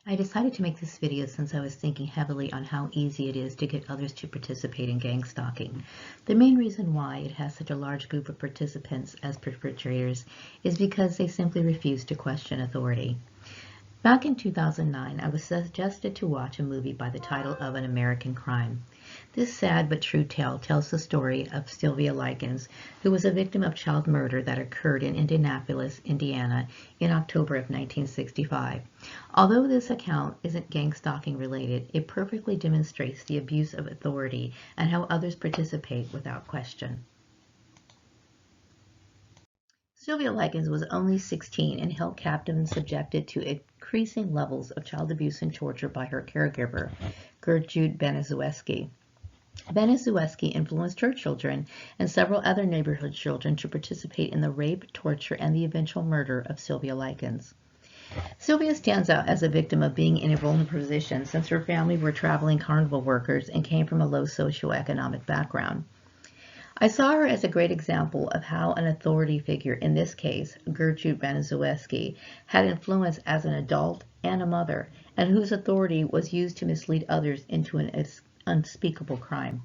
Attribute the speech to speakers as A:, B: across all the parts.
A: I decided to make this video since I was thinking heavily on how easy it is to get others to participate in gang stalking. The main reason why it has such a large group of participants as perpetrators is because they simply refuse to question authority. Back in 2009, I was suggested to watch a movie by the title of An American Crime. This sad but true tale tells the story of Sylvia Likens, who was a victim of child murder that occurred in Indianapolis, Indiana in October of 1965. Although this account isn't gang stalking related, it perfectly demonstrates the abuse of authority and how others participate without question. Sylvia Likens was only 16 and held captive and subjected to increasing levels of child abuse and torture by her caregiver, Gertrude Baniszewski. Baniszewski influenced her children and several other neighborhood children to participate in the rape, torture, and the eventual murder of Sylvia Likens. Sylvia stands out as a victim of being in a vulnerable position since her family were traveling carnival workers and came from a low socioeconomic background. I saw her as a great example of how an authority figure, in this case, Gertrude Baniszewski, had influence as an adult and a mother, and whose authority was used to mislead others into an unspeakable crime.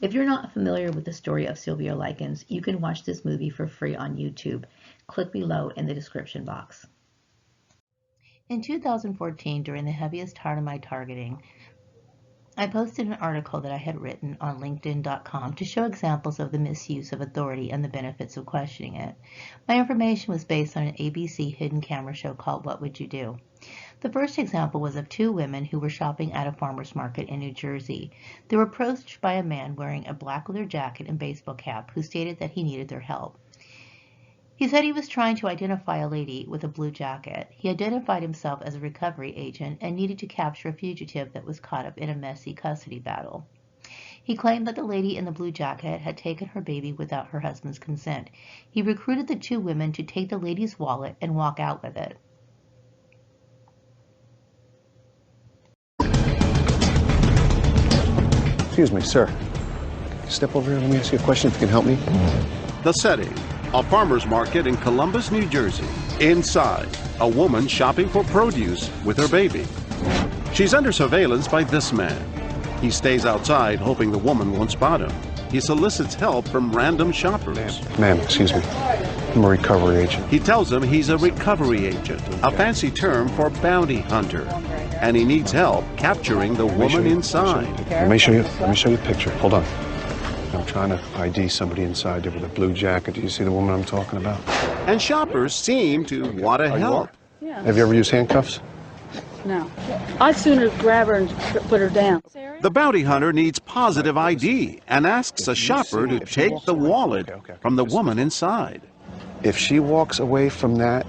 A: If you're not familiar with the story of Sylvia Likens, you can watch this movie for free on YouTube. Click below in the description box. In 2014, during the heaviest part of my targeting, I posted an article that I had written on LinkedIn.com to show examples of the misuse of authority and the benefits of questioning it. My information was based on an ABC hidden camera show called What Would You Do? The first example was of two women who were shopping at a farmer's market in New Jersey. They were approached by a man wearing a black leather jacket and baseball cap who stated that he needed their help. He said he was trying to identify a lady with a blue jacket. He identified himself as a recovery agent and needed to capture a fugitive that was caught up in a messy custody battle. He claimed that the lady in the blue jacket had taken her baby without her husband's consent. He recruited the two women to take the lady's wallet and walk out with it.
B: Excuse me, sir. Step over here. Let me ask you a question if you can help me.
C: The setting, a farmer's market in Columbus, New Jersey. Inside, a woman shopping for produce with her baby. She's under surveillance by this man. He stays outside hoping the woman won't spot him. He solicits help from random shoppers.
B: Ma'am, excuse me. I'm a recovery agent.
C: He tells him he's a recovery agent, a fancy term for bounty hunter, and he needs help capturing the woman inside.
B: Let me show you a picture. Hold on. I'm trying to ID somebody inside there with a blue jacket. Do you see the woman I'm talking about?
C: And shoppers seem to want to help.
D: Yeah.
B: Have you ever used handcuffs?
D: No. I'd sooner grab her and put her down.
C: The bounty hunter needs positive ID and asks a shopper to take the wallet from the woman inside.
B: If she walks away from that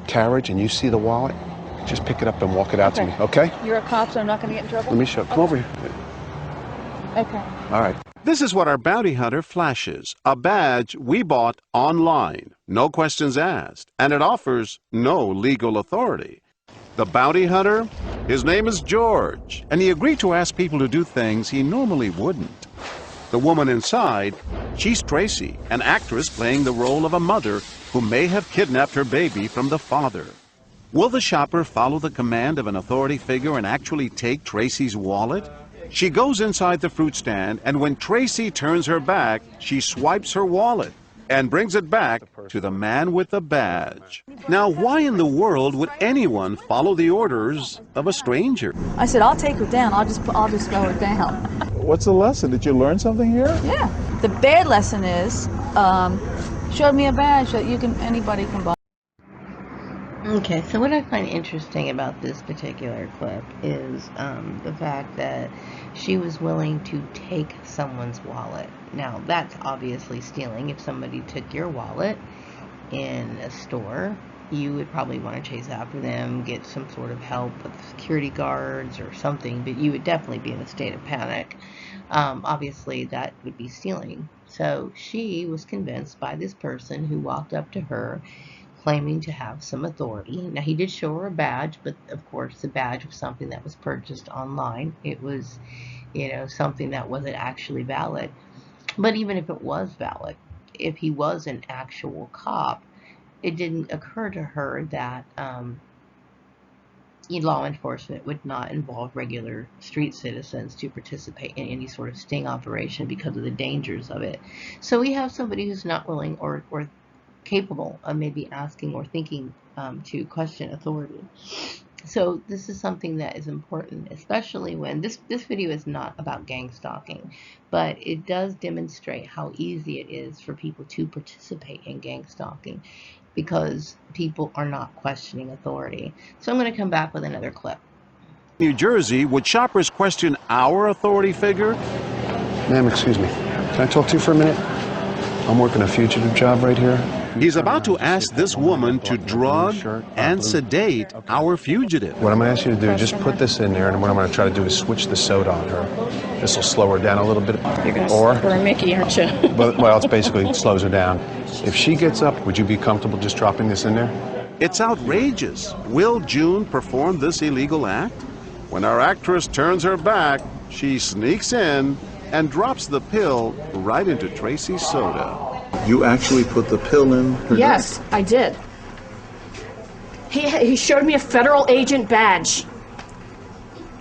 B: carriage and you see the wallet, just pick it up and walk it out to me, okay?
D: You're a cop, so I'm not going to get in trouble?
B: Let me show. Come over here.
D: Okay.
B: All right.
C: This is what our bounty hunter flashes, a badge we bought online, no questions asked, and it offers no legal authority. The bounty hunter, his name is George, and he agreed to ask people to do things he normally wouldn't. The woman inside, she's Tracy, an actress playing the role of a mother who may have kidnapped her baby from the father. Will the shopper follow the command of an authority figure and actually take Tracy's wallet? She goes inside the fruit stand, and when Tracy turns her back, she swipes her wallet and brings it back to the man with the badge. Now, why in the world would anyone follow the orders of a stranger?
D: I said, I'll take her down. I'll just throw her down.
E: What's the lesson? Did you learn something here?
D: Yeah. The bad lesson is, showed me a badge that anybody can buy.
A: Okay, so what I find interesting about this particular clip is the fact that she was willing to take someone's wallet. Now, that's obviously stealing. If somebody took your wallet in a store, you would probably want to chase after them, get some sort of help with security guards or something, but you would definitely be in a state of panic. Obviously, that would be stealing. So she was convinced by this person who walked up to her claiming to have some authority. Now, he did show her a badge, but of course the badge was something that was purchased online. It was, something that wasn't actually valid. But even if it was valid, if he was an actual cop, it didn't occur to her that law enforcement would not involve regular street citizens to participate in any sort of sting operation because of the dangers of it. So we have somebody who's not willing or capable of maybe asking or thinking to question authority. So this is something that is important, especially when this video is not about gang stalking, but it does demonstrate how easy it is for people to participate in gang stalking because people are not questioning authority. So I'm going to come back with another clip.
C: New Jersey, would shoppers question our authority figure?
B: Ma'am, excuse me. Can I talk to you for a minute? I'm working a fugitive job right here.
C: He's about to ask this woman to drug and sedate our fugitive.
B: What I'm going to ask you to do, just put this in there, and what I'm going to try to do is switch the soda on her. This will slow her down a little bit.
F: You're going to screw Mickey, aren't you?
B: But, well, it's basically it slows her down. If she gets up, would you be comfortable just dropping this in there?
C: It's outrageous. Will June perform this illegal act? When our actress turns her back, she sneaks in and drops the pill right into Tracy's soda.
E: You actually put the pill in her
F: Yes, I did. He showed me a federal agent badge.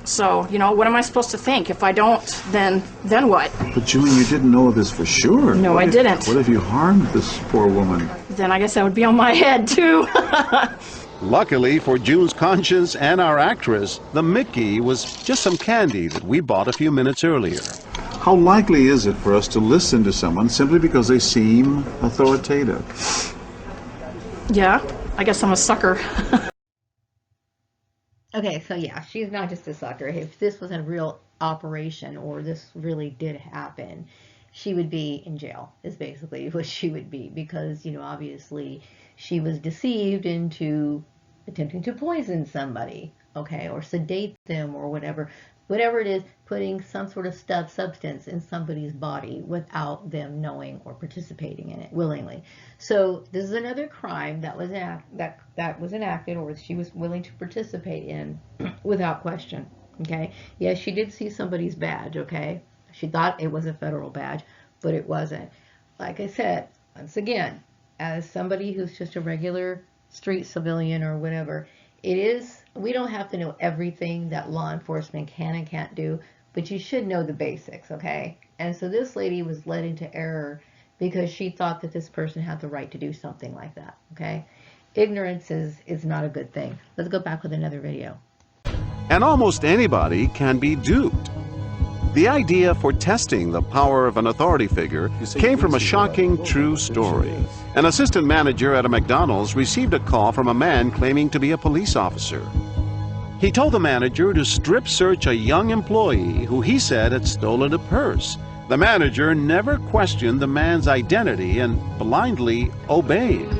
F: So, you know, what am I supposed to think? If I don't, then what?
E: But June, you didn't know this for sure.
F: No, I didn't.
E: What if you harmed this poor woman?
F: Then I guess that would be on my head, too.
C: Luckily for June's conscience and our actress, the Mickey was just some candy that we bought a few minutes earlier.
E: How likely is it for us to listen to someone simply because they seem authoritative?
F: Yeah, I guess I'm a sucker.
A: Okay, so yeah, she's not just a sucker. If this was a real operation or this really did happen, she would be in jail, is basically what she would be, because, you know, obviously she was deceived into attempting to poison somebody, okay, or sedate them or whatever it is, putting some sort of substance in somebody's body without them knowing or participating in it willingly. So this is another crime that was enacted, or she was willing to participate in without question. Okay, yes, she did see somebody's badge. Okay, she thought it was a federal badge, but it wasn't. Like I said, once again, as somebody who's just a regular street civilian or whatever, we don't have to know everything that law enforcement can and can't do, but you should know the basics, okay? And so this lady was led into error because she thought that this person had the right to do something like that, okay? Ignorance is not a good thing. Let's go back with another video.
C: And almost anybody can be duped. The idea for testing the power of an authority figure came from a shocking true story. An assistant manager at a McDonald's received a call from a man claiming to be a police officer. He told the manager to strip search a young employee who he said had stolen a purse. The manager never questioned the man's identity and blindly obeyed.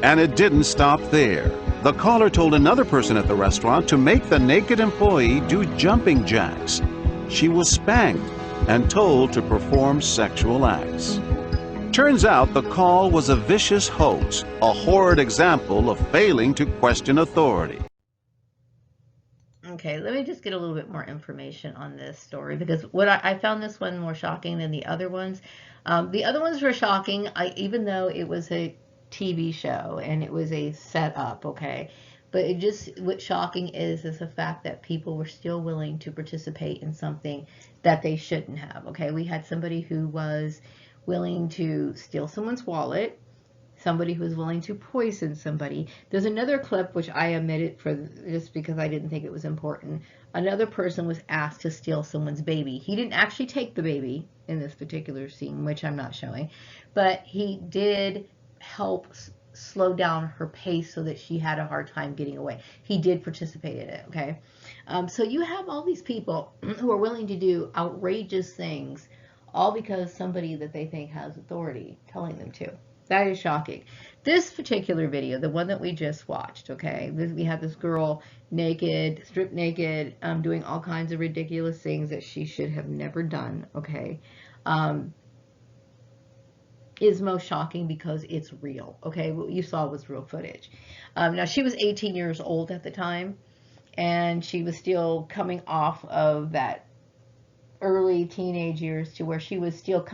C: And it didn't stop there. The caller told another person at the restaurant to make the naked employee do jumping jacks. She was spanked and told to perform sexual acts. Turns out the call was a vicious hoax, a horrid example of failing to question authority.
A: Okay, let me just get a little bit more information on this story, because what I found this one more shocking than the other ones. The other ones were shocking, even though it was a TV show and it was a setup, okay? But what's shocking is the fact that people were still willing to participate in something that they shouldn't have, okay? We had somebody who was willing to steal someone's wallet, somebody who was willing to poison somebody. There's another clip which I omitted just because I didn't think it was important. Another person was asked to steal someone's baby. He didn't actually take the baby in this particular scene, which I'm not showing, but he did help slow down her pace so that she had a hard time getting away. He did participate in it, okay? So you have all these people who are willing to do outrageous things, all because somebody that they think has authority telling them to. That is shocking. This particular video, the one that we just watched, okay, we have this girl naked, stripped naked, doing all kinds of ridiculous things that she should have never done, okay, is most shocking because it's real, okay? What you saw was real footage. Now, she was 18 years old at the time, and she was still coming off of that early teenage years to where she was still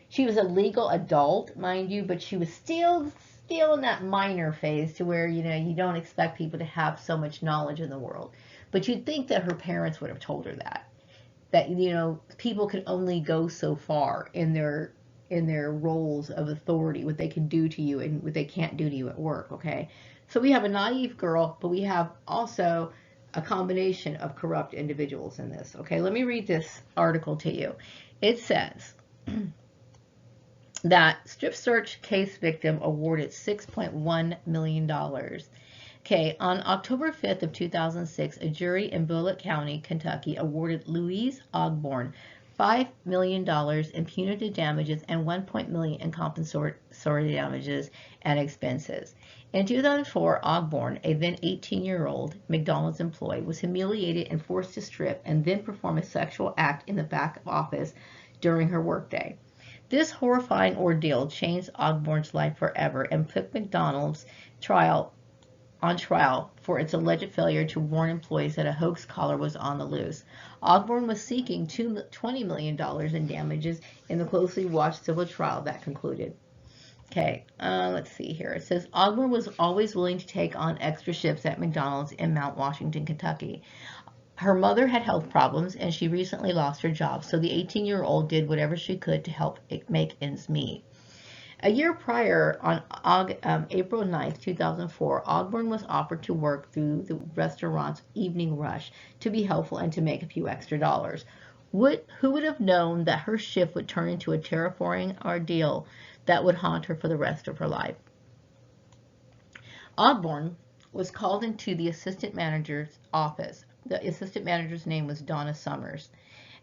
A: she was a legal adult, mind you, but she was still still in that minor phase to where, you don't expect people to have so much knowledge in the world. But you'd think that her parents would have told her that, people can only go so far in their roles of authority, what they can do to you and what they can't do to you at work, okay? So we have a naive girl, but we have also a combination of corrupt individuals in this, okay? Let me read this article to you. It says that strip search case victim awarded $6.1 million. Okay, on October 5th of 2006, a jury in Bullitt County, Kentucky, awarded Louise Ogborn $5 million in punitive damages and $1 million in compensatory damages and expenses. In 2004, Ogborn, a then 18-year-old McDonald's employee, was humiliated and forced to strip and then perform a sexual act in the back office during her workday. This horrifying ordeal changed Ogborn's life forever and put McDonald's on trial for its alleged failure to warn employees that a hoax caller was on the loose. Ogborn was seeking $20 million in damages in the closely watched civil trial that concluded. Okay, let's see here. It says Ogborn was always willing to take on extra shifts at McDonald's in Mount Washington, Kentucky. Her mother had health problems and she recently lost her job, so the 18-year-old did whatever she could to help make ends meet. A year prior, on April 9th, 2004, Ogborn was offered to work through the restaurant's evening rush to be helpful and to make a few extra dollars. Who would have known that her shift would turn into a terrifying ordeal that would haunt her for the rest of her life? Ogborn was called into the assistant manager's office. The assistant manager's name was Donna Summers,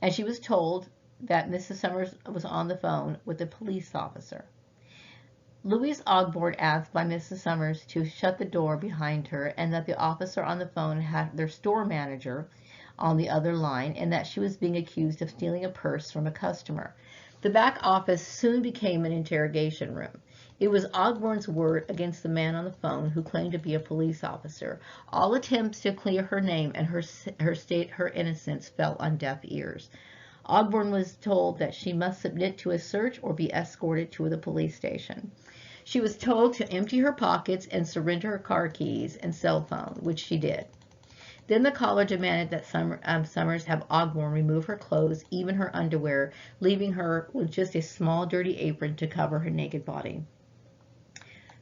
A: and she was told that Mrs. Summers was on the phone with a police officer. Louise Ogborn asked by Mrs. Summers to shut the door behind her and that the officer on the phone had their store manager on the other line and that she was being accused of stealing a purse from a customer. The back office soon became an interrogation room. It was Ogborn's word against the man on the phone who claimed to be a police officer. All attempts to clear her name and her innocence fell on deaf ears. Ogborn was told that she must submit to a search or be escorted to the police station. She was told to empty her pockets and surrender her car keys and cell phone, which she did. Then the caller demanded that Summers have Ogborn remove her clothes, even her underwear, leaving her with just a small dirty apron to cover her naked body.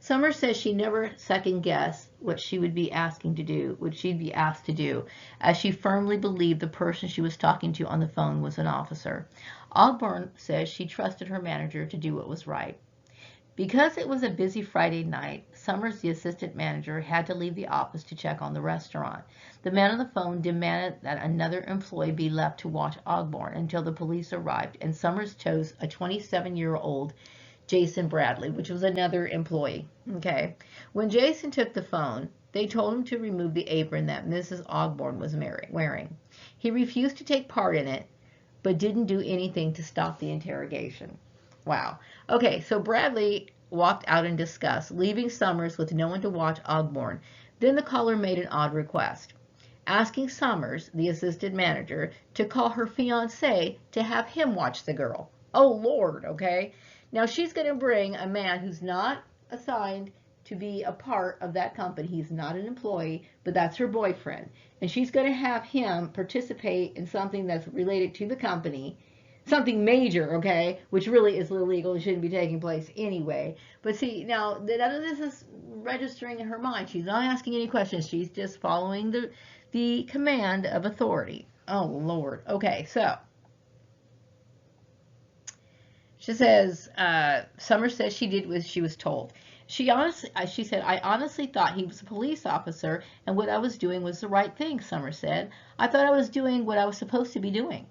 A: Summers says she never second-guessed what she would be asked to do, as she firmly believed the person she was talking to on the phone was an officer. Ogborn says she trusted her manager to do what was right. Because it was a busy Friday night, Summers, the assistant manager, had to leave the office to check on the restaurant. The man on the phone demanded that another employee be left to watch Ogborn until the police arrived, and Summers chose a 27-year-old Jason Bradley, which was another employee. Okay. When Jason took the phone, they told him to remove the apron that Mrs. Ogborn was wearing. He refused to take part in it, but didn't do anything to stop the interrogation. Wow. Okay, so Bradley walked out in disgust, leaving Summers with no one to watch Ogborn. Then the caller made an odd request, asking Summers, the assistant manager, to call her fiancé to have him watch the girl. Oh, Lord, okay? Now, she's going to bring a man who's not assigned to be a part of that company. He's not an employee, but that's her boyfriend. And she's going to have him participate in something that's related to the company, something major, okay, which really is illegal and shouldn't be taking place anyway. But see, now, none of this is registering in her mind. She's not asking any questions. She's just following the command of authority. Oh, Lord. Okay, so she says, Summers says she did what she was told. She said, I honestly thought he was a police officer and what I was doing was the right thing, Summers said. I thought I was doing what I was supposed to be doing.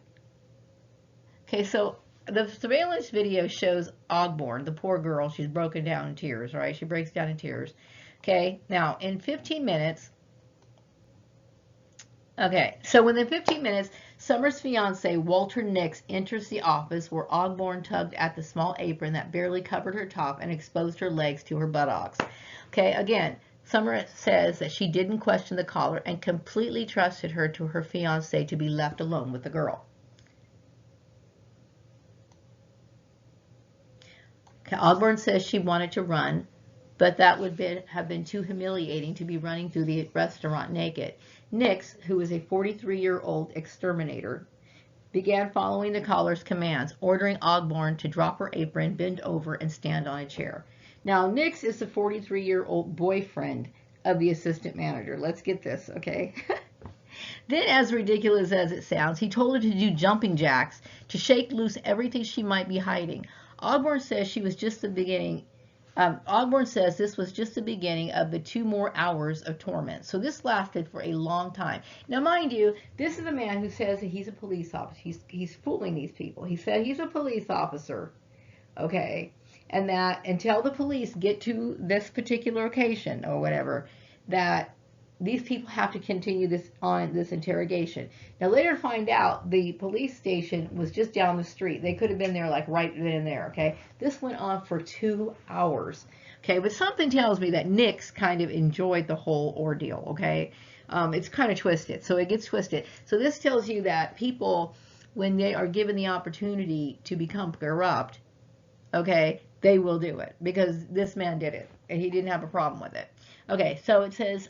A: Okay, so the surveillance video shows Ogborn, the poor girl. She's broken down in tears, right? She breaks down in tears. Okay, now in 15 minutes, within 15 minutes, Summers' fiance, Walter Nix, enters the office where Ogborn tugged at the small apron that barely covered her top and exposed her legs to her buttocks. Okay, again, Summers says that she didn't question the caller and completely trusted her to her fiance to be left alone with the girl. Okay, Ogborn says she wanted to run, but that would have been too humiliating to be running through the restaurant naked. Nix, who is a 43-year-old exterminator, began following the caller's commands, ordering Ogborn to drop her apron, bend over, and stand on a chair. Now, Nix is the 43-year-old boyfriend of the assistant manager. Let's get this, okay? Then, as ridiculous as it sounds, he told her to do jumping jacks, to shake loose everything she might be hiding. Ogborn says she was just the beginning. Ogborn says this was just the beginning of the 2 more hours of torment. So this lasted for a long time. Now, mind you, this is a man who says that he's a police officer. He's fooling these people. He said he's a police officer, okay, and that until the police get to this particular location or whatever, that these people have to continue this interrogation. Now, later to find out, the police station was just down the street. They could have been there like right then and there, okay? This went on for 2 hours, okay? But something tells me that Nix kind of enjoyed the whole ordeal, okay? It's kind of twisted, so it gets twisted. So this tells you that people, when they are given the opportunity to become corrupt, okay, they will do it, because this man did it, and he didn't have a problem with it. Okay, so it says,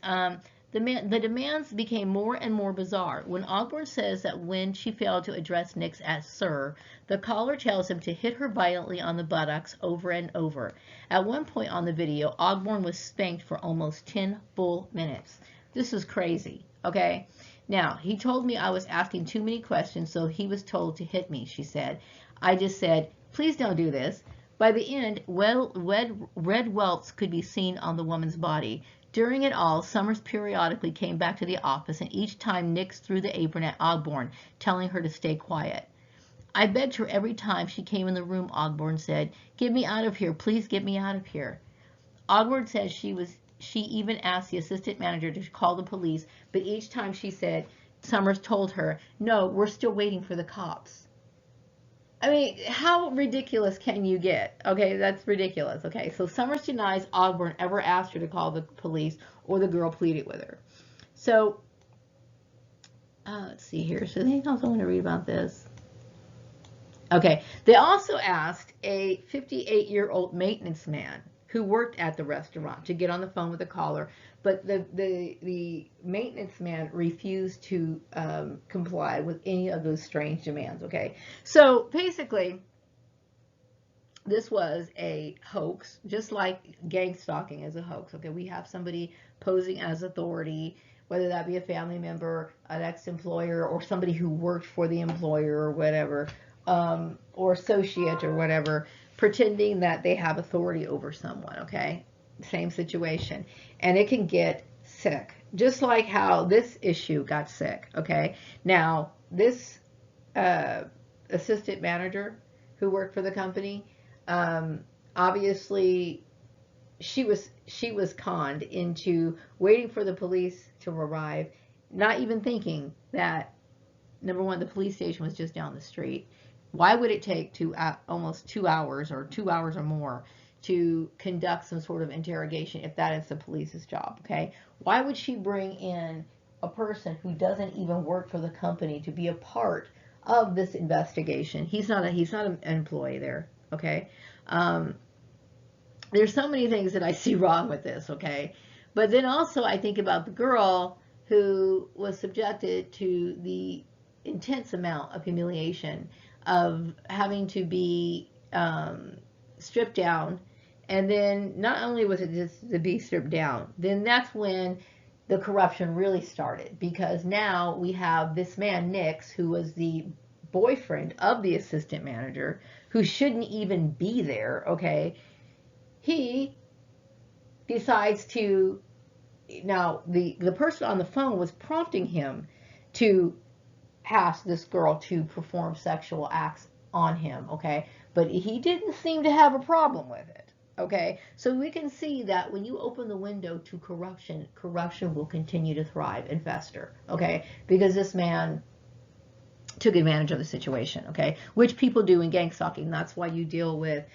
A: the demands became more and more bizarre. When Ogborn says that when she failed to address Nix as sir, the caller tells him to hit her violently on the buttocks over and over. At one point on the video, Ogborn was spanked for almost 10 full minutes. This is crazy, okay? Now, he told me I was asking too many questions, so he was told to hit me, she said. I just said, please don't do this. By the end, red welts could be seen on the woman's body. During it all, Summers periodically came back to the office, and each time Nix threw the apron at Ogborn, telling her to stay quiet. I begged her every time she came in the room, Ogborn said. Get me out of here. Please get me out of here. Ogborn says she even asked the assistant manager to call the police, but each time she said, Summers told her, no, we're still waiting for the cops. I mean, how ridiculous can you get? Okay, that's ridiculous. Okay, so Summers denies Ogborn ever asked her to call the police or the girl pleaded with her. So, let's see here. So, anything else I want to read about this? Okay, they also asked a 58-year-old maintenance man who worked at the restaurant to get on the phone with the caller, but the maintenance man refused to comply with any of those strange demands, okay? So basically, this was a hoax, just like gang stalking is a hoax, okay? We have somebody posing as authority, whether that be a family member, an ex-employer, or somebody who worked for the employer or whatever, or associate or whatever, pretending that they have authority over someone, okay? Same situation. And it can get sick, just like how this issue got sick, okay? Now, this assistant manager who worked for the company, obviously she was conned into waiting for the police to arrive, not even thinking that, number one, the police station was just down the street. Why would it take almost 2 hours or 2 hours or more to conduct some sort of interrogation if that is the police's job, okay? Why would she bring in a person who doesn't even work for the company to be a part of this investigation? He's not an employee there, okay? There's so many things that I see wrong with this, okay? But then also I think about the girl who was subjected to the intense amount of humiliation of having to be stripped down, and then not only was it just to be stripped down, then that's when the corruption really started, because now we have this man Nix, who was the boyfriend of the assistant manager, who shouldn't even be there, okay? He decides to, now the person on the phone was prompting him to ask this girl to perform sexual acts on him, okay? But he didn't seem to have a problem with it, okay? So we can see that when you open the window to corruption, corruption will continue to thrive and fester, okay? Because this man took advantage of the situation, okay? Which people do in gang stalking. That's why you deal with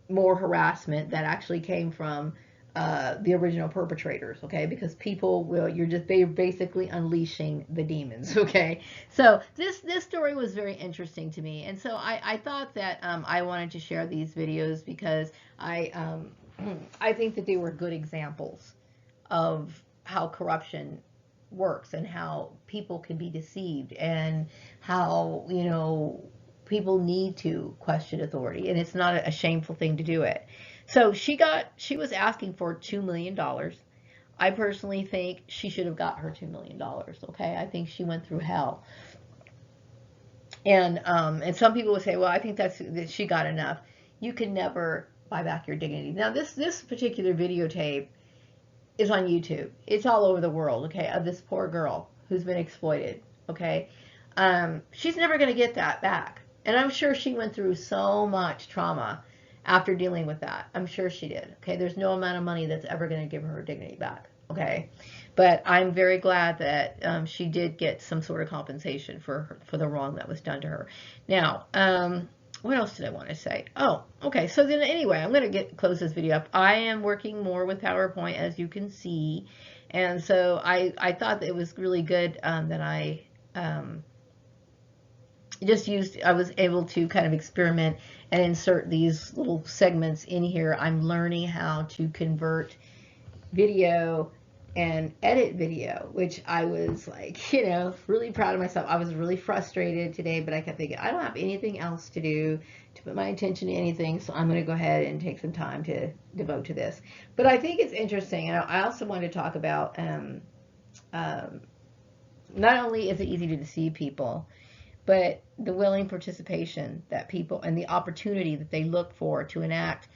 A: more harassment that actually came from the original perpetrators, okay? Because people will, they're basically unleashing the demons, okay? So this story was very interesting to me, and so I thought that I wanted to share these videos because I I think that they were good examples of how corruption works and how people can be deceived and how, people need to question authority, and it's not a shameful thing to do it. So she was asking for $2 million. I personally think she should have got her $2 million. Okay, I think she went through hell. And some people would say, well, I think that she got enough. You can never buy back your dignity. Now, this particular videotape is on YouTube. It's all over the world, okay, of this poor girl who's been exploited, okay? She's never going to get that back. And I'm sure she went through so much trauma after dealing with that. I'm sure she did, okay? There's no amount of money that's ever going to give her dignity back, okay? But I'm very glad that she did get some sort of compensation for the wrong that was done to her. Now, what else did I want to say? Oh, okay. So then anyway, I'm going to close this video up. I am working more with PowerPoint, as you can see. And so I thought that it was really good that I I was able to kind of experiment and insert these little segments in here. I'm learning how to convert video and edit video, which I was like, really proud of myself. I was really frustrated today, but I kept thinking, I don't have anything else to do to put my attention to anything, so I'm going to go ahead and take some time to devote to this. But I think it's interesting, and I also wanted to talk about not only is it easy to deceive people, but the willing participation that people, and the opportunity that they look for to enact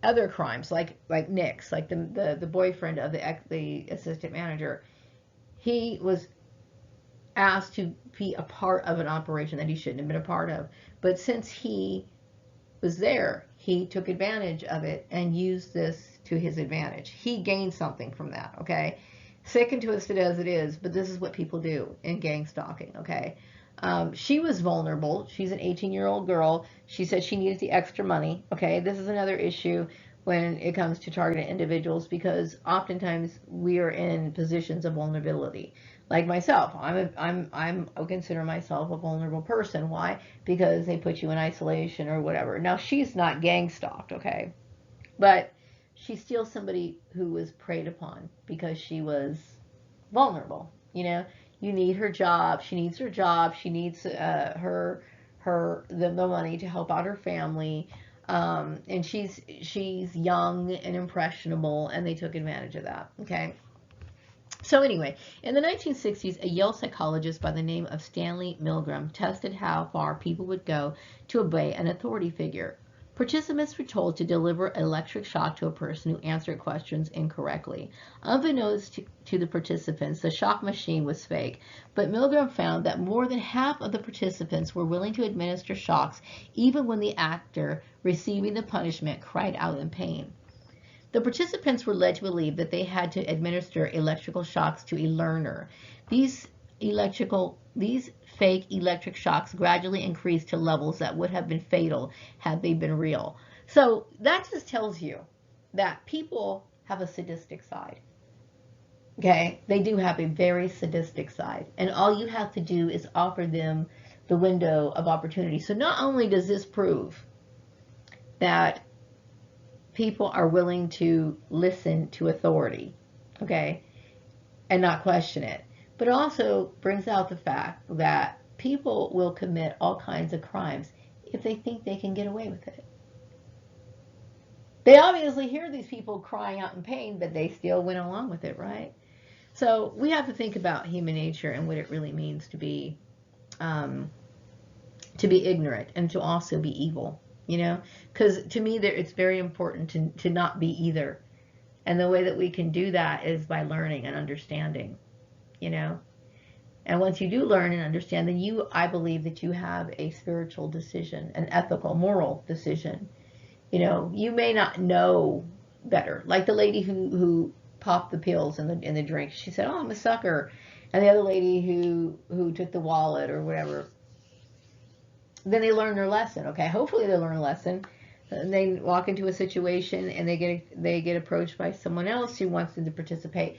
A: other crimes, like Nick's, like the boyfriend of the assistant manager. He was asked to be a part of an operation that he shouldn't have been a part of, but since he was there, he took advantage of it and used this to his advantage. He gained something from that, okay? Sick and twisted as it is, but this is what people do in gang stalking, okay? She was vulnerable. She's an 18-year-old girl. She said she needed the extra money. Okay, this is another issue when it comes to targeted individuals, because oftentimes we are in positions of vulnerability. Like myself, I consider myself a vulnerable person. Why? Because they put you in isolation or whatever. Now, she's not gang stalked, okay, but she's still somebody who was preyed upon because she was vulnerable. You need her job. She needs her job. She needs the money to help out her family. And she's young and impressionable, and they took advantage of that. Okay. So anyway, in the 1960s, a Yale psychologist by the name of Stanley Milgram tested how far people would go to obey an authority figure. Participants were told to deliver electric shock to a person who answered questions incorrectly. Unbeknownst to the participants, the shock machine was fake, but Milgram found that more than half of the participants were willing to administer shocks even when the actor receiving the punishment cried out in pain. The participants were led to believe that they had to administer electrical shocks to a learner. These fake electric shocks gradually increased to levels that would have been fatal had they been real. So that just tells you that people have a sadistic side. Okay? They do have a very sadistic side. And all you have to do is offer them the window of opportunity. So not only does this prove that people are willing to listen to authority, okay, and not question it, but it also brings out the fact that people will commit all kinds of crimes if they think they can get away with it. They obviously hear these people crying out in pain, but they still went along with it, right? So we have to think about human nature and what it really means to be ignorant and to also be evil, because to me it's very important to not be either. And the way that we can do that is by learning and understanding. And once you do learn and understand, then I believe that you have a spiritual decision, an ethical, moral decision. You may not know better. Like the lady who popped the pills in the drink. She said, "Oh, I'm a sucker," and the other lady who took the wallet or whatever. Then they learn their lesson. Okay, hopefully they learn a lesson. And they walk into a situation and they get approached by someone else who wants them to participate.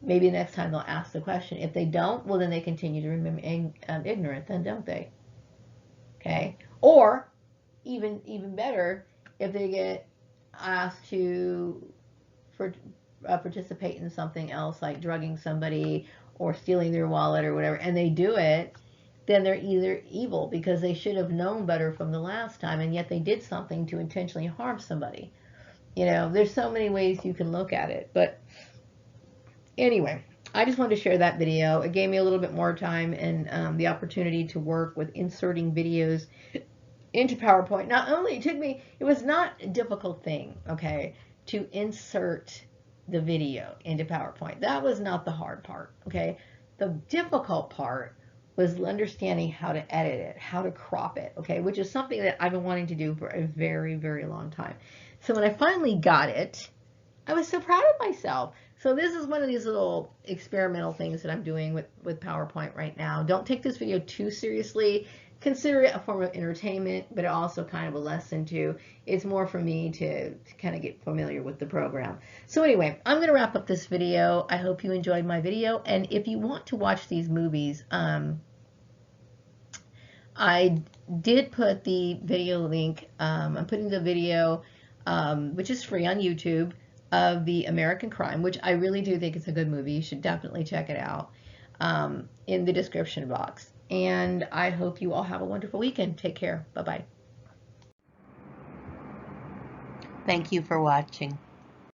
A: Maybe next time they'll ask the question. If they don't, well, then they continue to remain ignorant, then, don't they? Okay? Or, even better, if they get asked to participate in something else like drugging somebody or stealing their wallet or whatever, and they do it, then they're either evil because they should have known better from the last time, and yet they did something to intentionally harm somebody. You know, there's so many ways you can look at it. But anyway, I just wanted to share that video. It gave me a little bit more time and the opportunity to work with inserting videos into PowerPoint. Not only it was not a difficult thing, okay, to insert the video into PowerPoint. That was not the hard part, okay? The difficult part was understanding how to edit it, how to crop it, okay, which is something that I've been wanting to do for a very, very long time. So when I finally got it, I was so proud of myself. So this is one of these little experimental things that I'm doing with PowerPoint right now. Don't take this video too seriously. Consider it a form of entertainment, but also kind of a lesson too. It's more for me to kind of get familiar with the program. So anyway, I'm going to wrap up this video. I hope you enjoyed my video. And if you want to watch these movies, I did put the video link. I'm putting the video, which is free on YouTube, of The American Crime, which I really do think is a good movie. You should definitely check it out, in the description box. And I hope you all have a wonderful weekend. Take care. Bye-bye. Thank you for watching.